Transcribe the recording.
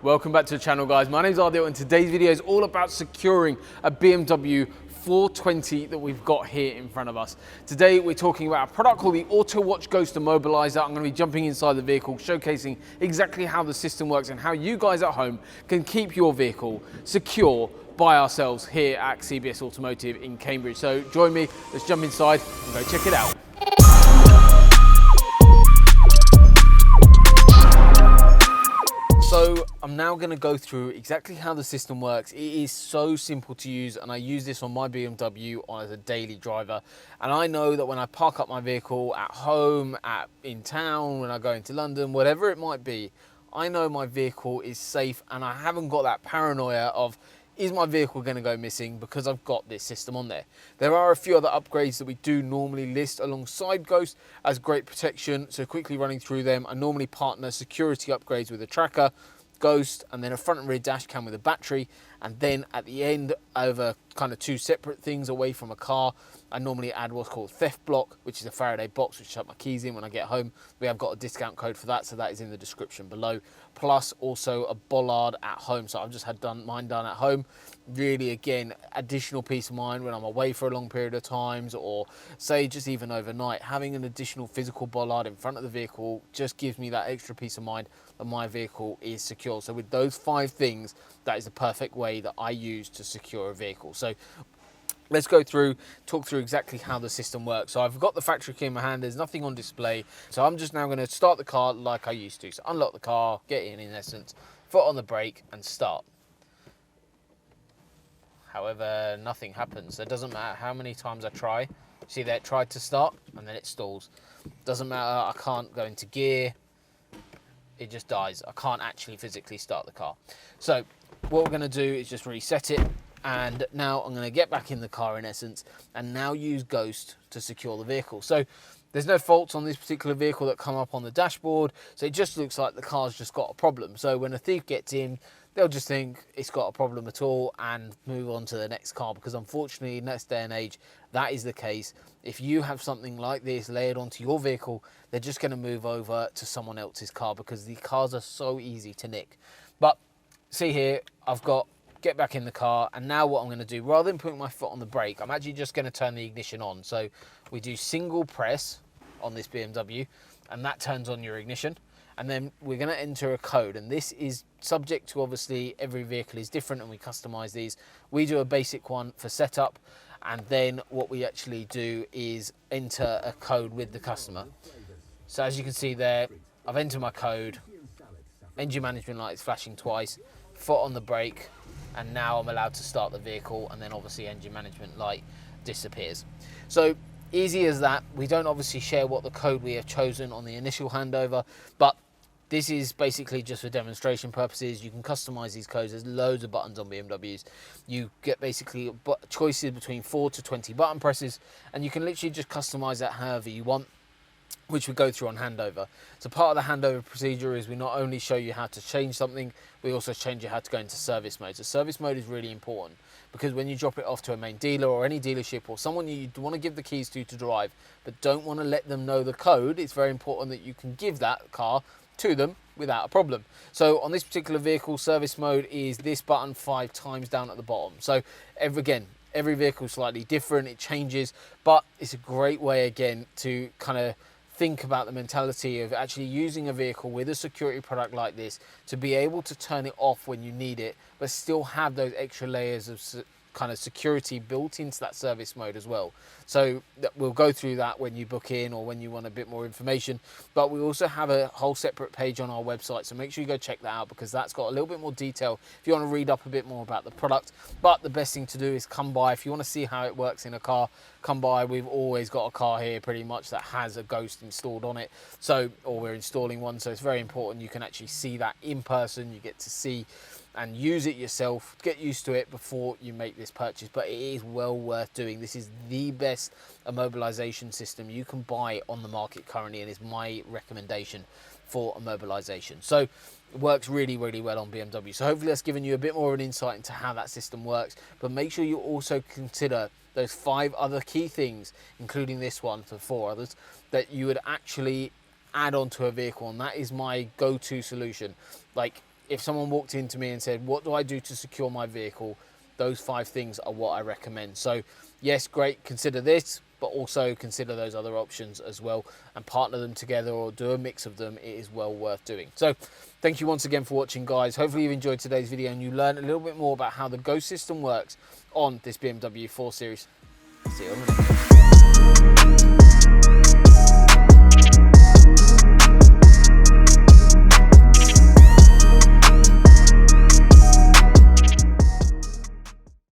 Welcome back to the channel, guys. My name's Adill and today's video is all about securing a BMW 420 that we've got here in front of us. Today we're talking about a product called the Autowatch Ghost Immobiliser. I'm going to be jumping inside the vehicle, showcasing exactly how the system works and how you guys at home can keep your vehicle secure by ourselves here at CBS Automotive in Cambridge. So join me, let's jump inside and go check it out. So I'm now going to go through exactly how the system works. It is so simple to use, and I use this on my BMW as a daily driver. And I know that when I park up my vehicle at home, in town, when I go into London, whatever it might be, I know my vehicle is safe and I haven't got that paranoia of, is my vehicle going to go missing, because I've got this system on there. There are a few other upgrades that we do normally list alongside Ghost as great protection. So quickly running through them, I normally partner security upgrades with a tracker, Ghost, and then a front and rear dash cam with a battery. And then at the end, over kind of two separate things away from a car, I normally add what's called theft block, which is a Faraday box which I shut my keys in when I get home. We have got a discount code for that, so that is in the description below. Plus also a bollard at home. So I've just had mine done at home. Really, again, additional peace of mind when I'm away for a long period of times, or say just even overnight. Having an additional physical bollard in front of the vehicle just gives me that extra peace of mind that my vehicle is secure. So with those 5 things, that is the perfect way that I use to secure a vehicle. So let's go through, talk through exactly how the system works. So I've got the factory key in my hand, there's nothing on display. So I'm just now going to start the car like I used to. So unlock the car, get in essence, foot on the brake and start. However, nothing happens. So it doesn't matter how many times I try. See there, it tried to start and then it stalls. Doesn't matter, I can't go into gear. It just dies. I can't actually physically start the car. So what we're going to do is just reset it. And now I'm going to get back in the car in essence and now use Ghost to secure the vehicle. So there's no faults on this particular vehicle that come up on the dashboard. So it just looks like the car's just got a problem. So when a thief gets in, they'll just think it's got a problem at all and move on to the next car, because unfortunately in this day and age, that is the case. If you have something like this layered onto your vehicle, they're just going to move over to someone else's car because the cars are so easy to nick. But see here, I've got get back in the car, and now what I'm going to do, rather than putting my foot on the brake, I'm actually just going to turn the ignition on. So we do single press on this BMW and that turns on your ignition, and then we're going to enter a code, and this is subject to, obviously every vehicle is different and we customize these. We do a basic one for setup, and then what we actually do is enter a code with the customer. So as you can see there, I've entered my code, engine management light is flashing twice, foot on the brake, and now I'm allowed to start the vehicle, and then obviously engine management light disappears. So easy as that. We don't obviously share what the code we have chosen on the initial handover, but this is basically just for demonstration purposes. You can customize these codes. There's loads of buttons on BMWs. You get basically choices between 4 to 20 button presses, and you can literally just customize that however you want, which we go through on handover. So part of the handover procedure is we not only show you how to change something, we also change you how to go into service mode. So service mode is really important, because when you drop it off to a main dealer or any dealership or someone you want to give the keys to drive, but don't want to let them know the code, it's very important that you can give that car to them without a problem. So on this particular vehicle, service mode is this button 5 times down at the bottom. So every vehicle is slightly different, it changes, but it's a great way again to kind of think about the mentality of actually using a vehicle with a security product like this to be able to turn it off when you need it, but still have those extra layers of kind of security built into that service mode as well. So we'll go through that when you book in or when you want a bit more information, but we also have a whole separate page on our website, so make sure you go check that out, because that's got a little bit more detail if you want to read up a bit more about the product. But the best thing to do is come by. If you want to see how it works in a car, come by. We've always got a car here pretty much that has a Ghost installed on it, so, or we're installing one, so it's very important you can actually see that in person. You get to see and use it yourself, get used to it before you make this purchase, but it is well worth doing. This is the best immobilization system you can buy on the market currently, and is my recommendation for immobilization. So it works really, really well on BMW. So hopefully that's given you a bit more of an insight into how that system works, but make sure you also consider those 5 other key things, including this one, for 4 others, that you would actually add onto a vehicle, and that is my go-to solution. Like, if someone walked into me and said, what do I do to secure my vehicle? Those 5 things are what I recommend. So yes, great, consider this, but also consider those other options as well and partner them together or do a mix of them. It is well worth doing. So thank you once again for watching, guys. Hopefully you've enjoyed today's video and you learned a little bit more about how the Ghost system works on this BMW 4 Series. See you on the next one.